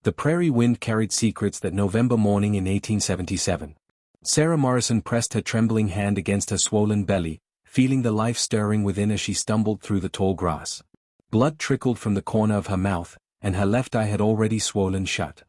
The prairie wind carried secrets that November morning in 1877. Sarah Morrison pressed her trembling hand against her swollen belly, feeling the life stirring within as she stumbled through the tall grass. Blood trickled from the corner of her mouth, and her left eye had already swollen shut.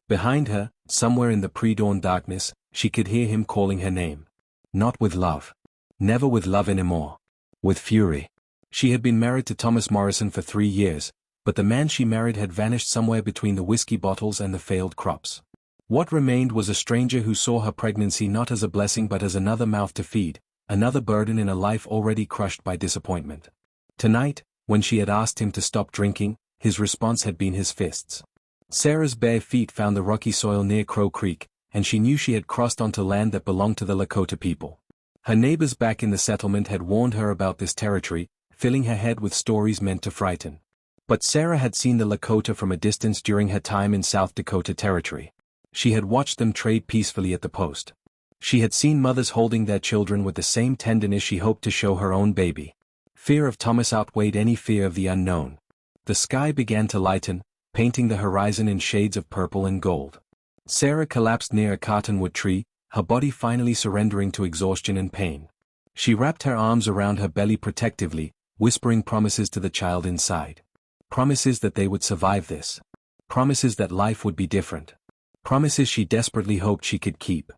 Behind her, somewhere in the pre-dawn darkness, she could hear him calling her name. Not with love. Never with love anymore. With fury. She had been married to Thomas Morrison for 3 years, but the man she married had vanished somewhere between the whiskey bottles and the failed crops. What remained was a stranger who saw her pregnancy not as a blessing but as another mouth to feed, another burden in a life already crushed by disappointment. Tonight, when she had asked him to stop drinking, his response had been his fists. Sarah's bare feet found the rocky soil near Crow Creek, and she knew she had crossed onto land that belonged to the Lakota people. Her neighbors back in the settlement had warned her about this territory, filling her head with stories meant to frighten. But Sarah had seen the Lakota from a distance during her time in South Dakota Territory. She had watched them trade peacefully at the post. She had seen mothers holding their children with the same tenderness she hoped to show her own baby. Fear of Thomas outweighed any fear of the unknown. The sky began to lighten, painting the horizon in shades of purple and gold. Sarah collapsed near a cottonwood tree, her body finally surrendering to exhaustion and pain. She wrapped her arms around her belly protectively, whispering promises to the child inside. Promises that they would survive this. Promises that life would be different. Promises she desperately hoped she could keep.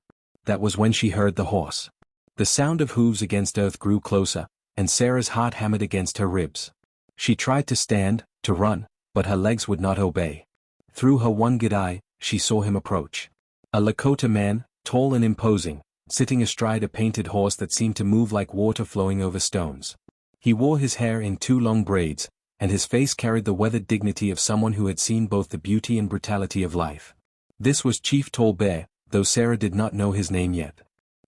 That was when she heard the horse. The sound of hooves against earth grew closer, and Sarah's heart hammered against her ribs. She tried to stand, to run, but her legs would not obey. Through her one good eye, she saw him approach. A Lakota man, tall and imposing, sitting astride a painted horse that seemed to move like water flowing over stones. He wore his hair in 2 long braids, and his face carried the weathered dignity of someone who had seen both the beauty and brutality of life. This was Chief Tall Bear, though Sarah did not know his name yet.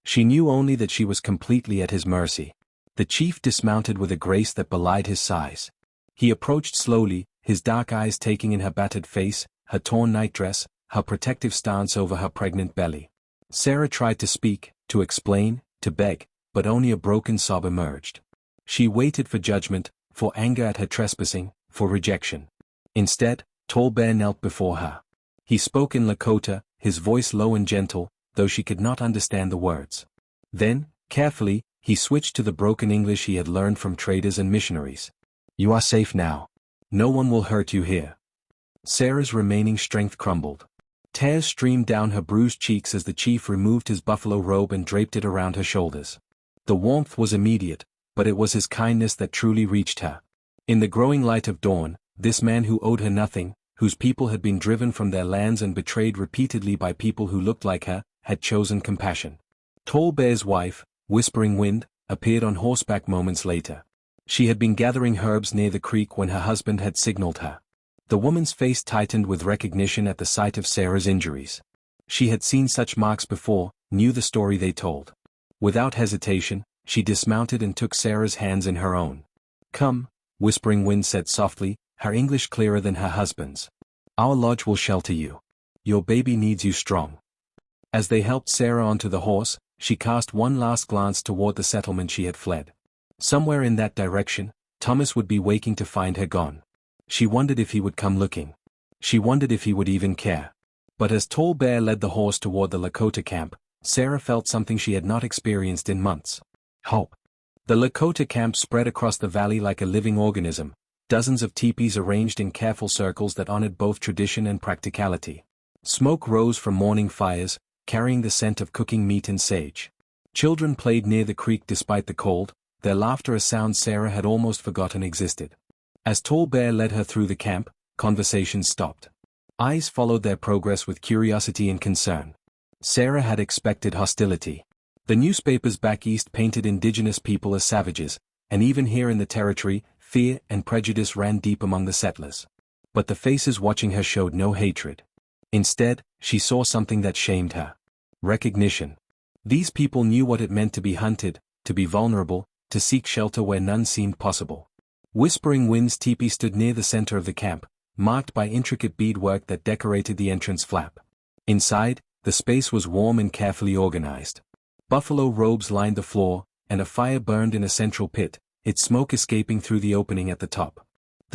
She knew only that she was completely at his mercy. The chief dismounted with a grace that belied his size. He approached slowly, his dark eyes taking in her battered face, her torn nightdress, her protective stance over her pregnant belly. Sarah tried to speak, to explain, to beg, but only a broken sob emerged. She waited for judgment, for anger at her trespassing, for rejection. Instead, Tall Bear knelt before her. He spoke in Lakota, his voice low and gentle, though she could not understand the words. Then, carefully, he switched to the broken English he had learned from traders and missionaries. "You are safe now. No one will hurt you here." Sarah's remaining strength crumbled. Tears streamed down her bruised cheeks as the chief removed his buffalo robe and draped it around her shoulders. The warmth was immediate, but it was his kindness that truly reached her. In the growing light of dawn, this man who owed her nothing, whose people had been driven from their lands and betrayed repeatedly by people who looked like her, had chosen compassion. Tall Bear's wife, Whispering Wind, appeared on horseback moments later. She had been gathering herbs near the creek when her husband had signaled her. The woman's face tightened with recognition at the sight of Sarah's injuries. She had seen such marks before, knew the story they told. Without hesitation, she dismounted and took Sarah's hands in her own. "Come," Whispering Wind said softly, her English clearer than her husband's. "Our lodge will shelter you. Your baby needs you strong." As they helped Sarah onto the horse, she cast one last glance toward the settlement she had fled. Somewhere in that direction, Thomas would be waking to find her gone. She wondered if he would come looking. She wondered if he would even care. But as Tall Bear led the horse toward the Lakota camp, Sarah felt something she had not experienced in months. Hope. The Lakota camp spread across the valley like a living organism, dozens of teepees arranged in careful circles that honored both tradition and practicality. Smoke rose from morning fires, carrying the scent of cooking meat and sage. Children played near the creek despite the cold, their laughter a sound Sarah had almost forgotten existed. As Tall Bear led her through the camp, conversations stopped. Eyes followed their progress with curiosity and concern. Sarah had expected hostility. The newspapers back east painted indigenous people as savages, and even here in the territory, fear and prejudice ran deep among the settlers. But the faces watching her showed no hatred. Instead, she saw something that shamed her. Recognition. These people knew what it meant to be hunted, to be vulnerable, to seek shelter where none seemed possible. Whispering Wind's teepee stood near the center of the camp, marked by intricate beadwork that decorated the entrance flap. Inside, the space was warm and carefully organized. Buffalo robes lined the floor, and a fire burned in a central pit, its smoke escaping through the opening at the top.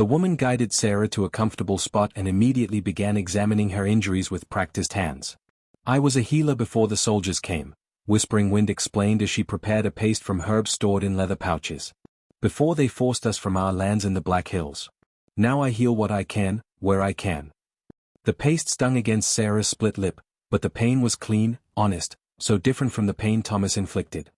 The woman guided Sarah to a comfortable spot and immediately began examining her injuries with practiced hands. "I was a healer before the soldiers came," Whispering Wind explained as she prepared a paste from herbs stored in leather pouches. "Before they forced us from our lands in the Black Hills. Now I heal what I can, where I can." The paste stung against Sarah's split lip, but the pain was clean, honest, so different from the pain Thomas inflicted.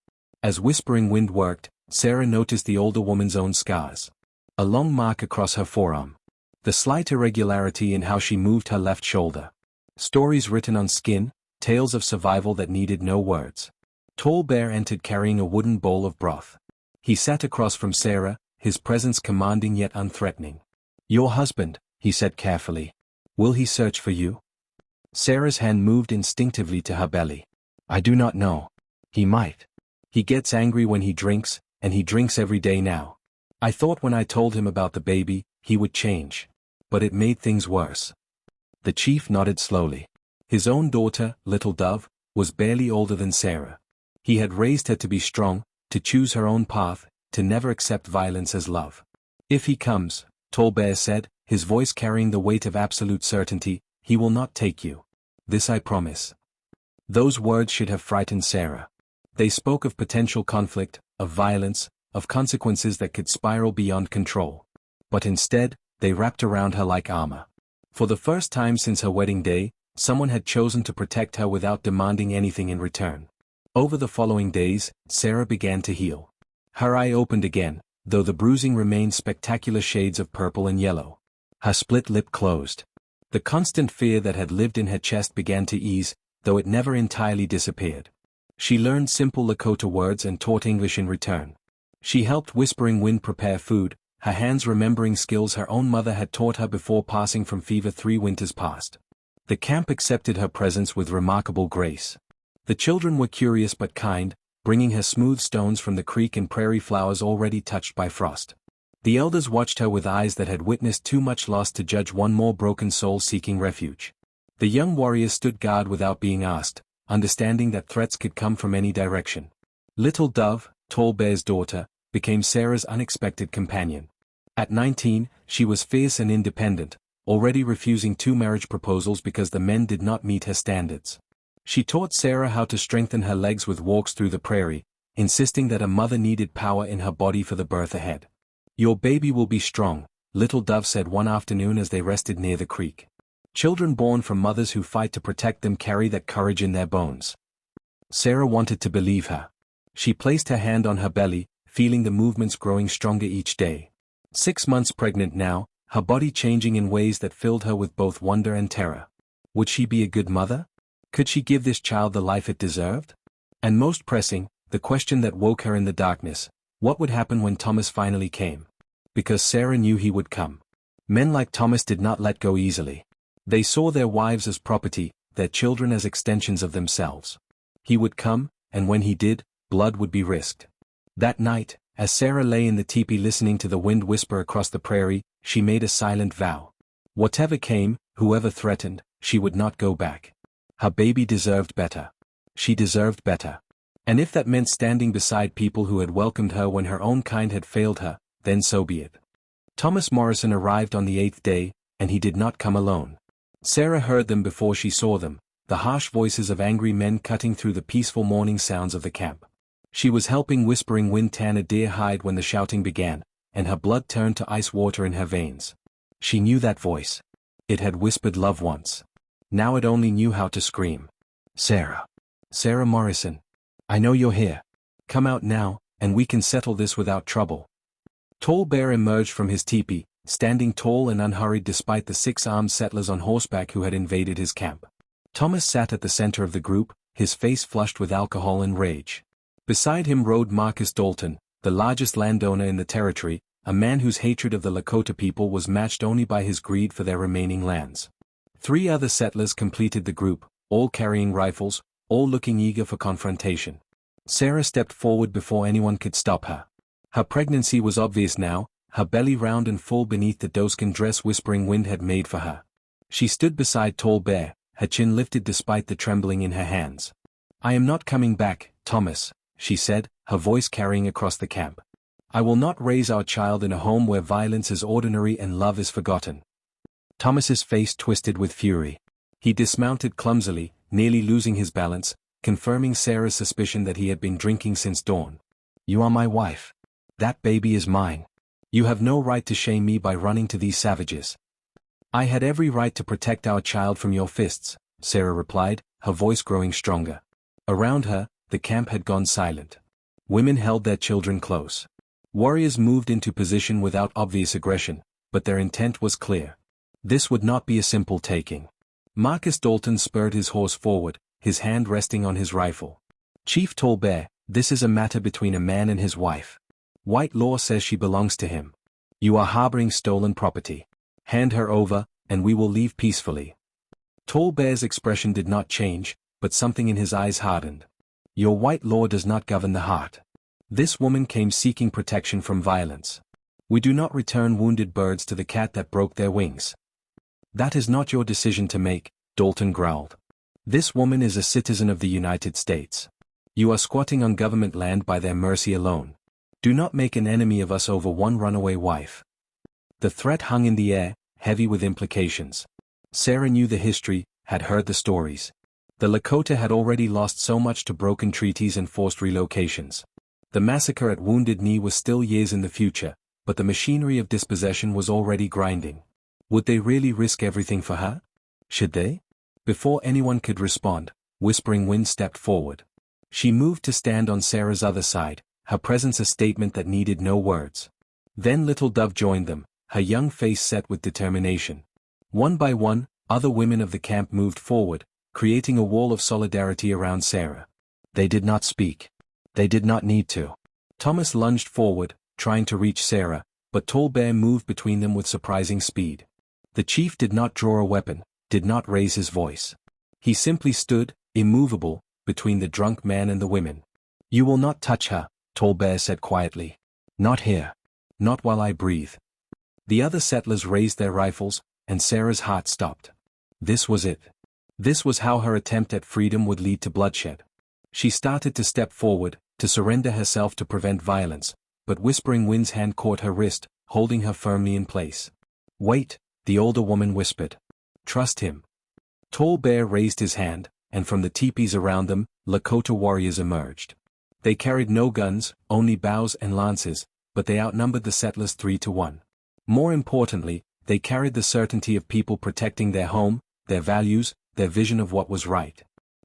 As Whispering Wind worked, Sarah noticed the older woman's own scars. A long mark across her forearm. The slight irregularity in how she moved her left shoulder. Stories written on skin, tales of survival that needed no words. Tall Bear entered carrying a wooden bowl of broth. He sat across from Sarah, his presence commanding yet unthreatening. "Your husband," he said carefully. "Will he search for you?" Sarah's hand moved instinctively to her belly. "I do not know. He might. He gets angry when he drinks, and he drinks every day now. I thought when I told him about the baby, he would change. But it made things worse." The chief nodded slowly. His own daughter, Little Dove, was barely older than Sarah. He had raised her to be strong, to choose her own path, to never accept violence as love. "If he comes," Tall Bear said, his voice carrying the weight of absolute certainty, "he will not take you. This I promise." Those words should have frightened Sarah. They spoke of potential conflict, of violence, of consequences that could spiral beyond control. But instead, they wrapped around her like armor. For the first time since her wedding day, someone had chosen to protect her without demanding anything in return. Over the following days, Sarah began to heal. Her eye opened again, though the bruising remained spectacular shades of purple and yellow. Her split lip closed. The constant fear that had lived in her chest began to ease, though it never entirely disappeared. She learned simple Lakota words and taught English in return. She helped Whispering Wind prepare food, her hands remembering skills her own mother had taught her before passing from fever 3 winters past. The camp accepted her presence with remarkable grace. The children were curious but kind, bringing her smooth stones from the creek and prairie flowers already touched by frost. The elders watched her with eyes that had witnessed too much loss to judge one more broken soul seeking refuge. The young warrior stood guard without being asked, understanding that threats could come from any direction. Little Dove, Tall Bear's daughter, became Sarah's unexpected companion. At 19, she was fierce and independent, already refusing 2 marriage proposals because the men did not meet her standards. She taught Sarah how to strengthen her legs with walks through the prairie, insisting that a mother needed power in her body for the birth ahead. "Your baby will be strong," Little Dove said one afternoon as they rested near the creek. "Children born from mothers who fight to protect them carry that courage in their bones." Sarah wanted to believe her. She placed her hand on her belly, feeling the movements growing stronger each day. 6 months pregnant now, her body changing in ways that filled her with both wonder and terror. Would she be a good mother? Could she give this child the life it deserved? And most pressing, the question that woke her in the darkness, what would happen when Thomas finally came? Because Sarah knew he would come. Men like Thomas did not let go easily. They saw their wives as property, their children as extensions of themselves. He would come, and when he did, blood would be risked. That night, as Sarah lay in the teepee listening to the wind whisper across the prairie, she made a silent vow. Whatever came, whoever threatened, she would not go back. Her baby deserved better. She deserved better. And if that meant standing beside people who had welcomed her when her own kind had failed her, then so be it. Thomas Morrison arrived on the 8th day, and he did not come alone. Sarah heard them before she saw them, the harsh voices of angry men cutting through the peaceful morning sounds of the camp. She was helping Whispering Wind tan a deer hide when the shouting began, and her blood turned to ice water in her veins. She knew that voice. It had whispered love once. Now it only knew how to scream. "Sarah. Sarah Morrison. I know you're here. Come out now, and we can settle this without trouble." Tall Bear emerged from his teepee, standing tall and unhurried despite the 6 armed settlers on horseback who had invaded his camp. Thomas sat at the center of the group, his face flushed with alcohol and rage. Beside him rode Marcus Dalton, the largest landowner in the territory, a man whose hatred of the Lakota people was matched only by his greed for their remaining lands. 3 other settlers completed the group, all carrying rifles, all looking eager for confrontation. Sarah stepped forward before anyone could stop her. Her pregnancy was obvious now, her belly round and full beneath the doeskin dress Whispering Wind had made for her. She stood beside Tall Bear, her chin lifted despite the trembling in her hands. "I am not coming back, Thomas," she said, her voice carrying across the camp. I will not raise our child in a home where violence is ordinary and love is forgotten. Thomas's face twisted with fury. He dismounted clumsily, nearly losing his balance, confirming Sarah's suspicion that he had been drinking since dawn. You are my wife. That baby is mine. You have no right to shame me by running to these savages. I had every right to protect our child from your fists, Sarah replied, her voice growing stronger. Around her, the camp had gone silent. Women held their children close. Warriors moved into position without obvious aggression, but their intent was clear. This would not be a simple taking. Marcus Dalton spurred his horse forward, his hand resting on his rifle. Chief Tallbear, this is a matter between a man and his wife. White law says she belongs to him. You are harboring stolen property. Hand her over, and we will leave peacefully. Tallbear's expression did not change, but something in his eyes hardened. Your white law does not govern the heart. This woman came seeking protection from violence. We do not return wounded birds to the cat that broke their wings. That is not your decision to make, Dalton growled. This woman is a citizen of the United States. You are squatting on government land by their mercy alone. Do not make an enemy of us over one runaway wife. The threat hung in the air, heavy with implications. Sarah knew the history, had heard the stories. The Lakota had already lost so much to broken treaties and forced relocations. The massacre at Wounded Knee was still years in the future, but the machinery of dispossession was already grinding. Would they really risk everything for her? Should they? Before anyone could respond, Whispering Wind stepped forward. She moved to stand on Sarah's other side, her presence a statement that needed no words. Then Little Dove joined them, her young face set with determination. One by one, other women of the camp moved forward, creating a wall of solidarity around Sarah. They did not speak. They did not need to. Thomas lunged forward, trying to reach Sarah, but Tallbear moved between them with surprising speed. The chief did not draw a weapon, did not raise his voice. He simply stood, immovable, between the drunk man and the women. You will not touch her, Tallbear said quietly. Not here. Not while I breathe. The other settlers raised their rifles, and Sarah's heart stopped. This was it. This was how her attempt at freedom would lead to bloodshed. She started to step forward, to surrender herself to prevent violence, but Whispering Wind's hand caught her wrist, holding her firmly in place. Wait, the older woman whispered. Trust him. Tallbear raised his hand, and from the teepees around them, Lakota warriors emerged. They carried no guns, only bows and lances, but they outnumbered the settlers 3-1. More importantly, they carried the certainty of people protecting their home, their values, their vision of what was right.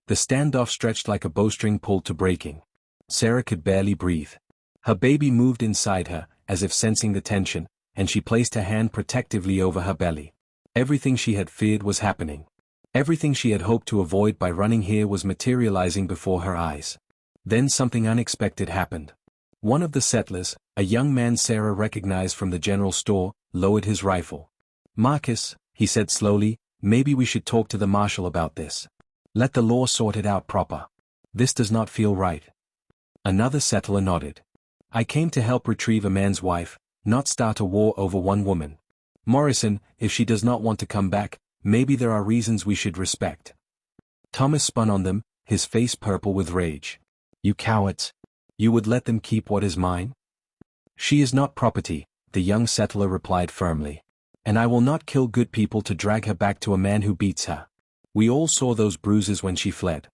The standoff stretched like a bowstring pulled to breaking. Sarah could barely breathe. Her baby moved inside her, as if sensing the tension, and she placed her hand protectively over her belly. Everything she had feared was happening. Everything she had hoped to avoid by running here was materializing before her eyes. Then something unexpected happened. One of the settlers, a young man Sarah recognized from the general store, lowered his rifle. Marcus, he said slowly, maybe we should talk to the marshal about this. Let the law sort it out proper. This does not feel right. Another settler nodded. I came to help retrieve a man's wife, not start a war over one woman. Morrison, if she does not want to come back, maybe there are reasons we should respect. Thomas spun on them, his face purple with rage. You cowards. You would let them keep what is mine? She is not property, the young settler replied firmly. And I will not kill good people to drag her back to a man who beats her. We all saw those bruises when she fled.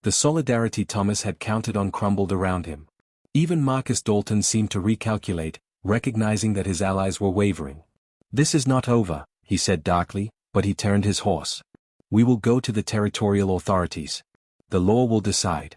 The solidarity Thomas had counted on crumbled around him. Even Marcus Dalton seemed to recalculate, recognizing that his allies were wavering. This is not over, he said darkly, but he turned his horse. We will go to the territorial authorities. The law will decide.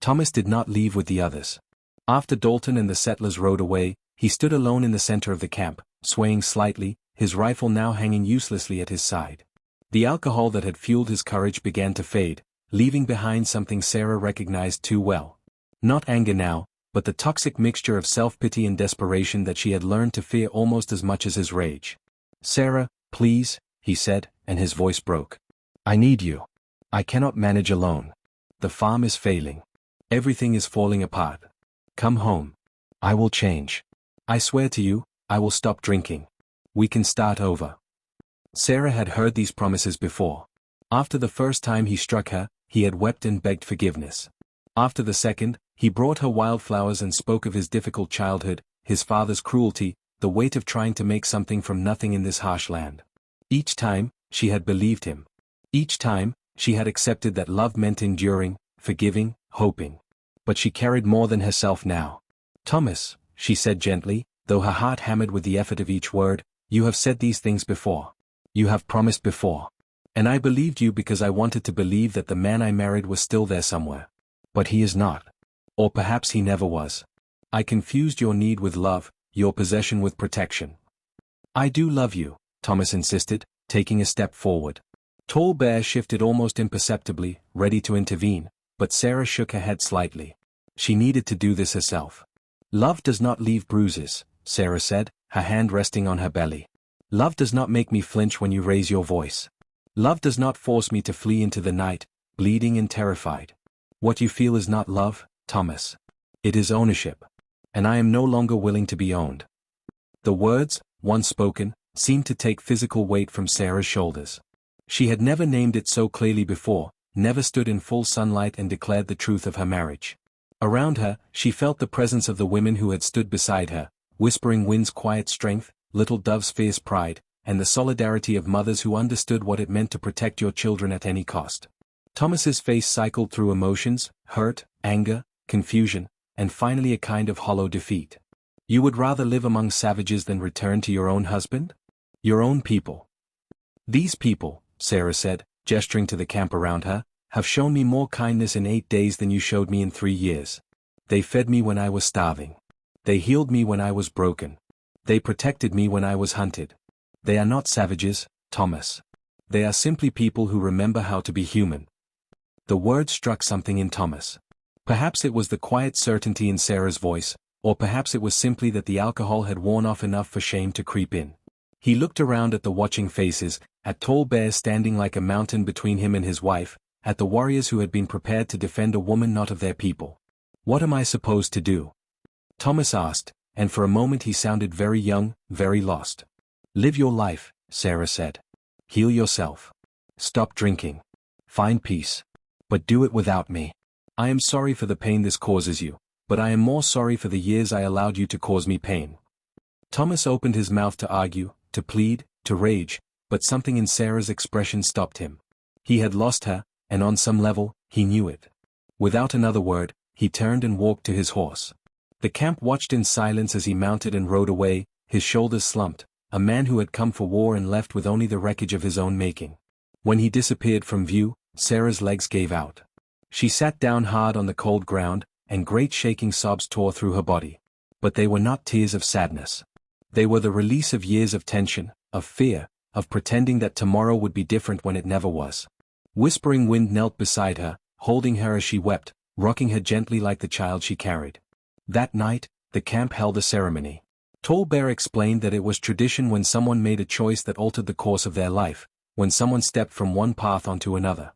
Thomas did not leave with the others. After Dalton and the settlers rode away, he stood alone in the center of the camp, swaying slightly, his rifle now hanging uselessly at his side. The alcohol that had fueled his courage began to fade, leaving behind something Sarah recognized too well. Not anger now, but the toxic mixture of self-pity and desperation that she had learned to fear almost as much as his rage. Sarah, please, he said, and his voice broke. I need you. I cannot manage alone. The farm is failing. Everything is falling apart. Come home. I will change. I swear to you, I will stop drinking. We can start over. Sarah had heard these promises before. After the first time he struck her, he had wept and begged forgiveness. After the second, he brought her wildflowers and spoke of his difficult childhood, his father's cruelty, the weight of trying to make something from nothing in this harsh land. Each time, she had believed him. Each time, she had accepted that love meant enduring, forgiving, hoping. But she carried more than herself now. "Thomas," she said gently, though her heart hammered with the effort of each word, "you have said these things before. You have promised before. And I believed you because I wanted to believe that the man I married was still there somewhere. But he is not. Or perhaps he never was. I confused your need with love, your possession with protection." "I do love you," Thomas insisted, taking a step forward. Tall Bear shifted almost imperceptibly, ready to intervene, but Sarah shook her head slightly. She needed to do this herself. "Love does not leave bruises," Sarah said, her hand resting on her belly. "Love does not make me flinch when you raise your voice. Love does not force me to flee into the night, bleeding and terrified. What you feel is not love, Thomas. It is ownership. And I am no longer willing to be owned." The words, once spoken, seemed to take physical weight from Sarah's shoulders. She had never named it so clearly before, never stood in full sunlight and declared the truth of her marriage. Around her, she felt the presence of the women who had stood beside her, Whispering Wind's quiet strength, Little Dove's fierce pride, and the solidarity of mothers who understood what it meant to protect your children at any cost. Thomas's face cycled through emotions, hurt, anger, confusion, and finally a kind of hollow defeat. "You would rather live among savages than return to your own husband? Your own people?" "These people," Sarah said, gesturing to the camp around her, "have shown me more kindness in 8 days than you showed me in 3 years. They fed me when I was starving. They healed me when I was broken. They protected me when I was hunted. They are not savages, Thomas. They are simply people who remember how to be human." The word struck something in Thomas. Perhaps it was the quiet certainty in Sarah's voice, or perhaps it was simply that the alcohol had worn off enough for shame to creep in. He looked around at the watching faces, at Tall Bear standing like a mountain between him and his wife, at the warriors who had been prepared to defend a woman not of their people. "What am I supposed to do?" Thomas asked, and for a moment he sounded very young, very lost. "Live your life," Sarah said. "Heal yourself. Stop drinking. Find peace. But do it without me. I am sorry for the pain this causes you, but I am more sorry for the years I allowed you to cause me pain." Thomas opened his mouth to argue, to plead, to rage, but something in Sarah's expression stopped him. He had lost her, and on some level, he knew it. Without another word, he turned and walked to his horse. The camp watched in silence as he mounted and rode away, his shoulders slumped, a man who had come for war and left with only the wreckage of his own making. When he disappeared from view, Sarah's legs gave out. She sat down hard on the cold ground, and great shaking sobs tore through her body. But they were not tears of sadness. They were the release of years of tension, of fear, of pretending that tomorrow would be different when it never was. Whispering Wind knelt beside her, holding her as she wept, rocking her gently like the child she carried. That night, the camp held a ceremony. Tall Bear explained that it was tradition when someone made a choice that altered the course of their life, when someone stepped from one path onto another.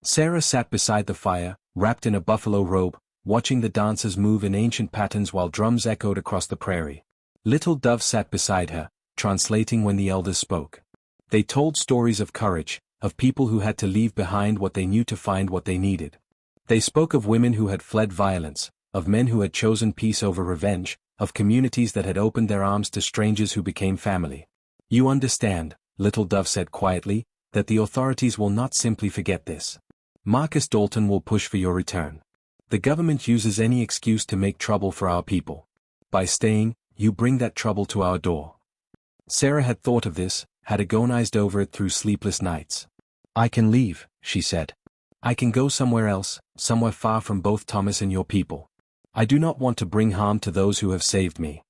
Sarah sat beside the fire, wrapped in a buffalo robe, watching the dancers move in ancient patterns while drums echoed across the prairie. Little Dove sat beside her, translating when the elders spoke. They told stories of courage, of people who had to leave behind what they knew to find what they needed. They spoke of women who had fled violence, of men who had chosen peace over revenge, of communities that had opened their arms to strangers who became family. "You understand," Little Dove said quietly, "that the authorities will not simply forget this. Marcus Dalton will push for your return. The government uses any excuse to make trouble for our people. By staying, you bring that trouble to our door." Sarah had thought of this, had agonized over it through sleepless nights. "I can leave," she said. "I can go somewhere else, somewhere far from both Thomas and your people. I do not want to bring harm to those who have saved me."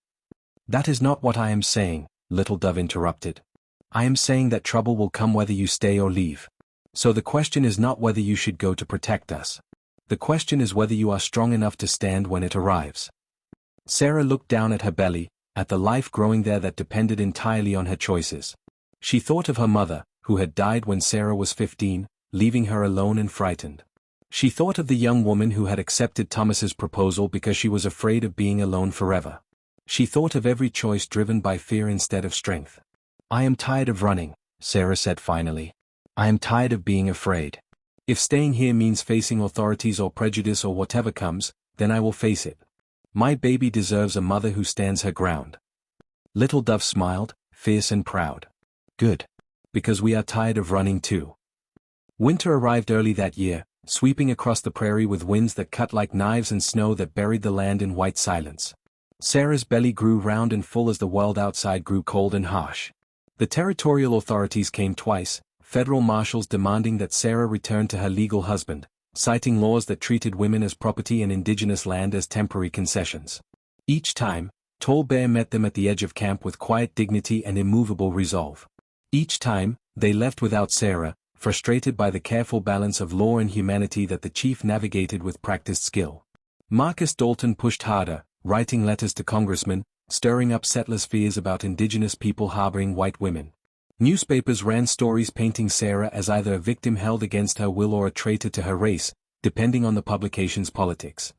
"That is not what I am saying," Little Dove interrupted. "I am saying that trouble will come whether you stay or leave. So the question is not whether you should go to protect us. The question is whether you are strong enough to stand when it arrives." Sarah looked down at her belly, at the life growing there that depended entirely on her choices. She thought of her mother, who had died when Sarah was 15, leaving her alone and frightened. She thought of the young woman who had accepted Thomas's proposal because she was afraid of being alone forever. She thought of every choice driven by fear instead of strength. "I am tired of running," Sarah said finally. "I am tired of being afraid. If staying here means facing authorities or prejudice or whatever comes, then I will face it. My baby deserves a mother who stands her ground. Little Dove smiled, fierce and proud. Good. Because we are tired of running too. Winter arrived early that year, sweeping across the prairie with winds that cut like knives and snow that buried the land in white silence. Sarah's belly grew round and full as the world outside grew cold and harsh. The territorial authorities came twice, federal marshals demanding that Sarah return to her legal husband, citing laws that treated women as property and indigenous land as temporary concessions. Each time, Tall Bear met them at the edge of camp with quiet dignity and immovable resolve. Each time, they left without Sarah, frustrated by the careful balance of law and humanity that the chief navigated with practiced skill. Marcus Dalton pushed harder, writing letters to congressmen, stirring up settlers' fears about indigenous people harboring white women. Newspapers ran stories painting Sarah as either a victim held against her will or a traitor to her race, depending on the publication's politics.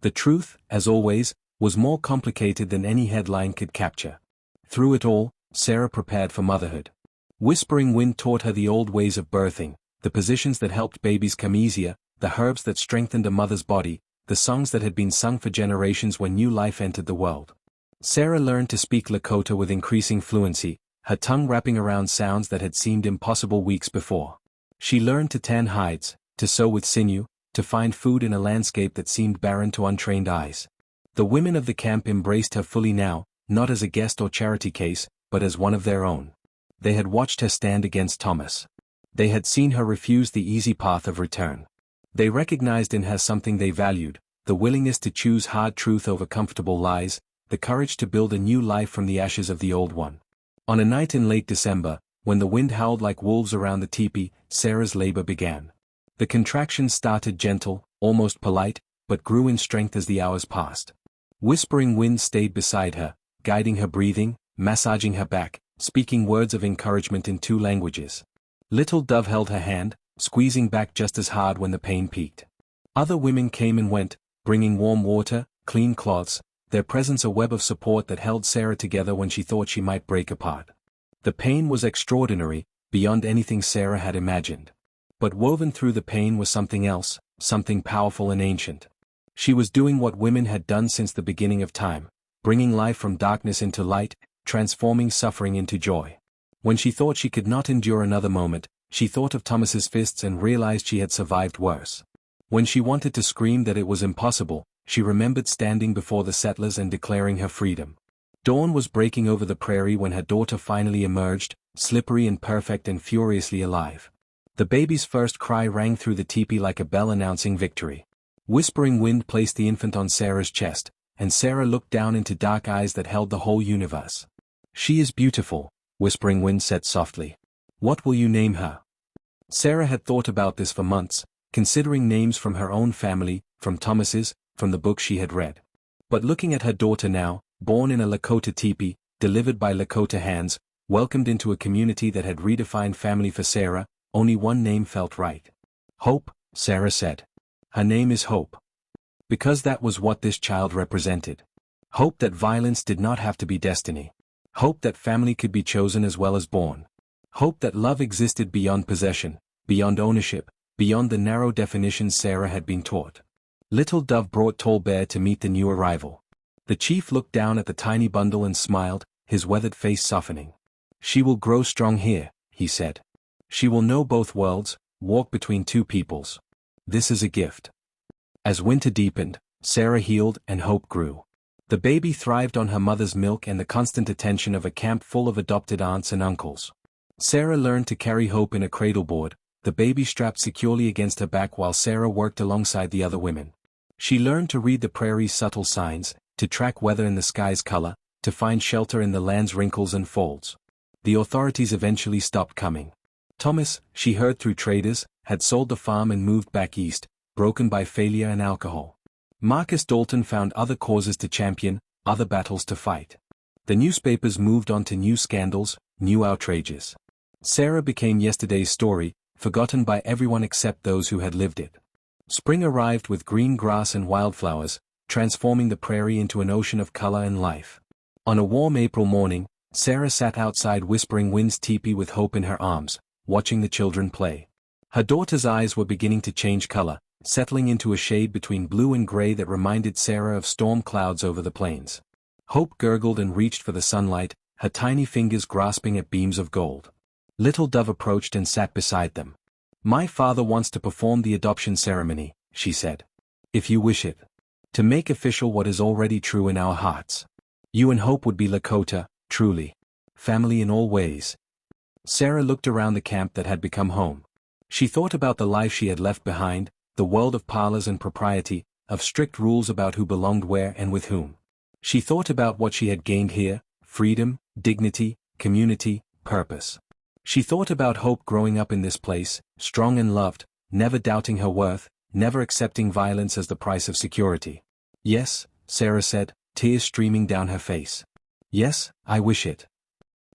The truth, as always, was more complicated than any headline could capture. Through it all, Sarah prepared for motherhood. Whispering Wind taught her the old ways of birthing, the positions that helped babies come easier, the herbs that strengthened a mother's body, the songs that had been sung for generations when new life entered the world. Sarah learned to speak Lakota with increasing fluency, her tongue wrapping around sounds that had seemed impossible weeks before. She learned to tan hides, to sew with sinew, to find food in a landscape that seemed barren to untrained eyes. The women of the camp embraced her fully now, not as a guest or charity case, but as one of their own. They had watched her stand against Thomas. They had seen her refuse the easy path of return. They recognized in her something they valued, the willingness to choose hard truth over comfortable lies, the courage to build a new life from the ashes of the old one. On a night in late December, when the wind howled like wolves around the teepee, Sarah's labor began. The contractions started gentle, almost polite, but grew in strength as the hours passed. Whispering Wind stayed beside her, guiding her breathing, massaging her back, speaking words of encouragement in 2 languages. Little Dove held her hand, squeezing back just as hard when the pain peaked. Other women came and went, bringing warm water, clean cloths, their presence a web of support that held Sarah together when she thought she might break apart. The pain was extraordinary, beyond anything Sarah had imagined. But woven through the pain was something else, something powerful and ancient. She was doing what women had done since the beginning of time, bringing life from darkness into light, transforming suffering into joy. When she thought she could not endure another moment, she thought of Thomas's fists and realized she had survived worse. When she wanted to scream that it was impossible, she remembered standing before the settlers and declaring her freedom. Dawn was breaking over the prairie when her daughter finally emerged, slippery and perfect and furiously alive. The baby's first cry rang through the teepee like a bell announcing victory. Whispering Wind placed the infant on Sarah's chest, and Sarah looked down into dark eyes that held the whole universe. "She is beautiful," Whispering Wind said softly. "What will you name her?" Sarah had thought about this for months, considering names from her own family, from Thomas's, from the books she had read. But looking at her daughter now, born in a Lakota teepee, delivered by Lakota hands, welcomed into a community that had redefined family for Sarah, only one name felt right. "Hope," Sarah said. "Her name is Hope." Because that was what this child represented. Hope that violence did not have to be destiny. Hope that family could be chosen as well as born. Hope that love existed beyond possession, beyond ownership, beyond the narrow definitions Sarah had been taught. Little Dove brought Tall Bear to meet the new arrival. The chief looked down at the tiny bundle and smiled, his weathered face softening. "She will grow strong here," he said. "She will know both worlds, walk between 2 peoples. This is a gift." As winter deepened, Sarah healed and hope grew. The baby thrived on her mother's milk and the constant attention of a camp full of adopted aunts and uncles. Sarah learned to carry Hope in a cradleboard, the baby strapped securely against her back while Sarah worked alongside the other women. She learned to read the prairie's subtle signs, to track weather in the sky's color, to find shelter in the land's wrinkles and folds. The authorities eventually stopped coming. Thomas, she heard through traders, had sold the farm and moved back east, broken by failure and alcohol. Marcus Dalton found other causes to champion, other battles to fight. The newspapers moved on to new scandals, new outrages. Sarah became yesterday's story, forgotten by everyone except those who had lived it. Spring arrived with green grass and wildflowers, transforming the prairie into an ocean of color and life. On a warm April morning, Sarah sat outside Whispering Wind's teepee with Hope in her arms, watching the children play. Her daughter's eyes were beginning to change color, settling into a shade between blue and gray that reminded Sarah of storm clouds over the plains. Hope gurgled and reached for the sunlight, her tiny fingers grasping at beams of gold. Little Dove approached and sat beside them. "My father wants to perform the adoption ceremony," she said. "If you wish it. To make official what is already true in our hearts. You and Hope would be Lakota, truly. Family in all ways." Sarah looked around the camp that had become home. She thought about the life she had left behind, the world of parlors and propriety, of strict rules about who belonged where and with whom. She thought about what she had gained here: freedom, dignity, community, purpose. She thought about Hope growing up in this place, strong and loved, never doubting her worth, never accepting violence as the price of security. "Yes," Sarah said, tears streaming down her face. "Yes, I wish it."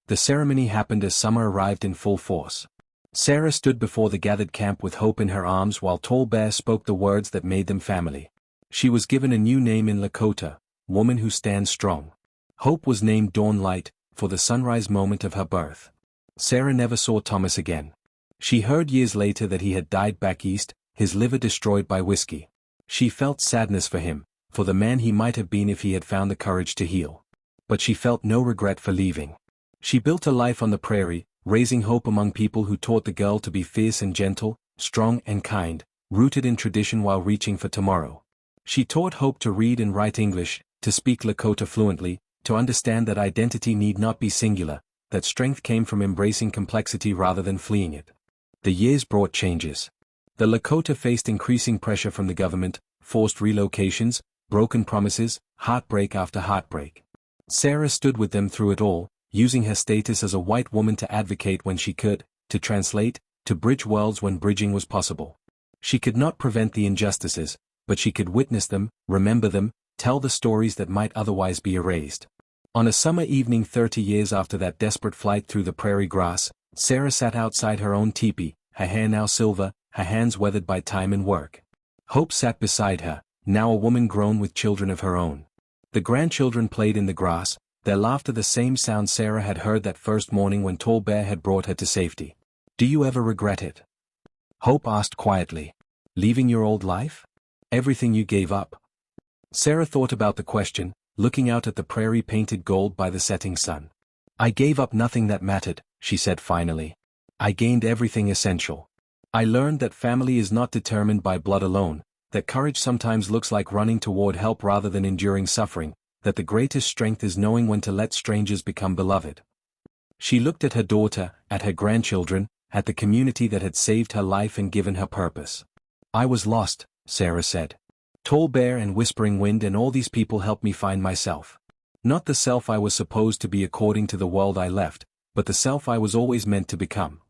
The ceremony happened as summer arrived in full force. Sarah stood before the gathered camp with Hope in her arms while Tall Bear spoke the words that made them family. She was given a new name in Lakota: Woman Who Stands Strong. Hope was named Dawn Light, for the sunrise moment of her birth. Sarah never saw Thomas again. She heard years later that he had died back east, his liver destroyed by whiskey. She felt sadness for him, for the man he might have been if he had found the courage to heal. But she felt no regret for leaving. She built a life on the prairie, raising Hope among people who taught the girl to be fierce and gentle, strong and kind, rooted in tradition while reaching for tomorrow. She taught Hope to read and write English, to speak Lakota fluently, to understand that identity need not be singular, that strength came from embracing complexity rather than fleeing it. The years brought changes. The Lakota faced increasing pressure from the government, forced relocations, broken promises, heartbreak after heartbreak. Sarah stood with them through it all, using her status as a white woman to advocate when she could, to translate, to bridge worlds when bridging was possible. She could not prevent the injustices, but she could witness them, remember them, tell the stories that might otherwise be erased. On a summer evening 30 years after that desperate flight through the prairie grass, Sarah sat outside her own teepee, her hair now silver, her hands weathered by time and work. Hope sat beside her, now a woman grown with children of her own. The grandchildren played in the grass, their laughter the same sound Sarah had heard that first morning when Tall Bear had brought her to safety. "Do you ever regret it?" Hope asked quietly. "Leaving your old life? Everything you gave up?" Sarah thought about the question, looking out at the prairie painted gold by the setting sun. "I gave up nothing that mattered," she said finally. "I gained everything essential. I learned that family is not determined by blood alone, that courage sometimes looks like running toward help rather than enduring suffering, that the greatest strength is knowing when to let strangers become beloved." She looked at her daughter, at her grandchildren, at the community that had saved her life and given her purpose. "I was lost," Sarah said. "Tall Bear and Whispering Wind and all these people helped me find myself. Not the self I was supposed to be according to the world I left, but the self I was always meant to become."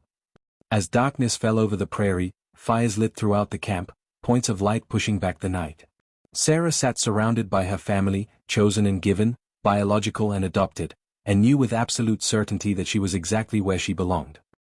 As darkness fell over the prairie, fires lit throughout the camp, points of light pushing back the night. Sarah sat surrounded by her family, chosen and given, biological and adopted, and knew with absolute certainty that she was exactly where she belonged.